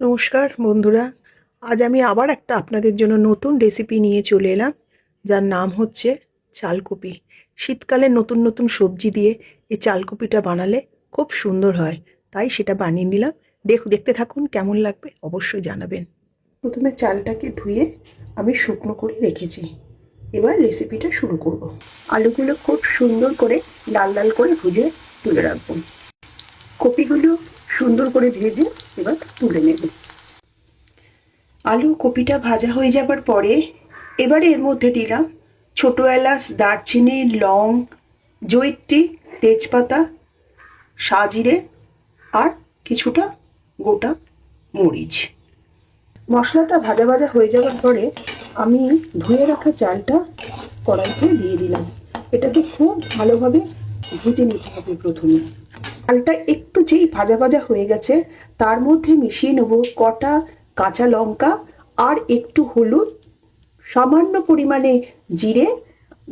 নমস্কার বন্ধুরা, আজ আমি আবার একটা আপনাদের জন্য নতুন রেসিপি নিয়ে চলে এলাম, যার নাম হচ্ছে চালকুপি। শীতকালে নতুন নতুন সবজি দিয়ে এই চালকুপিটা বানালে খুব সুন্দর হয়, তাই সেটা বানিয়ে নিলাম। দেখতে থাকুন, কেমন লাগবে অবশ্যই জানাবেন। প্রথমে চালটাকে ধুয়ে আমি শুকনো করে রেখেছি। এবার রেসিপিটা শুরু করব। আলুগুলো খুব সুন্দর করে লাল লাল করে ভেজে তুলে রাখবো। কপিগুলো সুন্দর করে ভেজে এবার তুলে নেব। আলু কপিটা ভাজা হয়ে যাবার পরে এবারে এর মধ্যে দিলাম ছোটো এলাচ, দারচিনি, লং, জয়িত্রী, তেজপাতা, সাজিরে আর কিছুটা গোটা মরিচ। মশলাটা ভাজা ভাজা হয়ে যাওয়ার পরে আমি ধুয়ে রাখা চালটা কড়াইতে দিয়ে দিলাম। এটাকে খুব ভালোভাবে ভেজে নিতে হবে। প্রথমে চালটা একটু যেই ভাজা ভাজা হয়ে গেছে তার মধ্যে মিশিয়ে নেব কটা কাঁচা লঙ্কা আর একটু হলুদ, সামান্য পরিমাণে জিরে,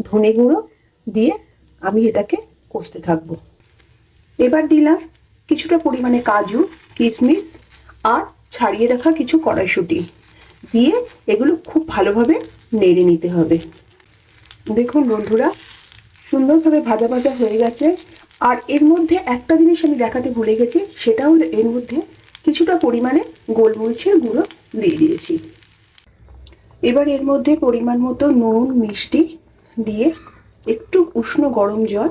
ধনে গুঁড়ো দিয়ে আমি এটাকে কষতে থাকবো। এবার দিলাম কিছুটা পরিমাণে কাজু, কিশমিশ আর ছাড়িয়ে রাখা কিছু কড়াইশুঁটি দিয়ে এগুলো খুব ভালোভাবে নেড়ে নিতে হবে। দেখুন বন্ধুরা, সুন্দরভাবে ভাজা ভাজা হয়ে গেছে। আর এর মধ্যে একটা জিনিস আমি দেখাতে ভুলে গেছি, সেটা হলো এর মধ্যে কিছুটা পরিমাণে গোলমরিচের গুঁড়ো দিয়ে দিয়েছি। এবার এর মধ্যে পরিমাণ মতো নুন, মিষ্টি দিয়ে একটু উষ্ণ গরম জল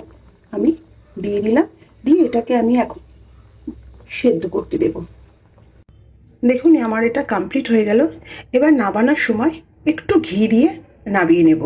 আমি দিয়ে দিলাম। দিয়ে এটাকে আমি এখন সেদ্ধ করতে দেব। দেখুন আমার এটা কমপ্লিট হয়ে গেল। এবার নাবানোর সময় একটু ঘি দিয়ে নাবিয়ে নেব।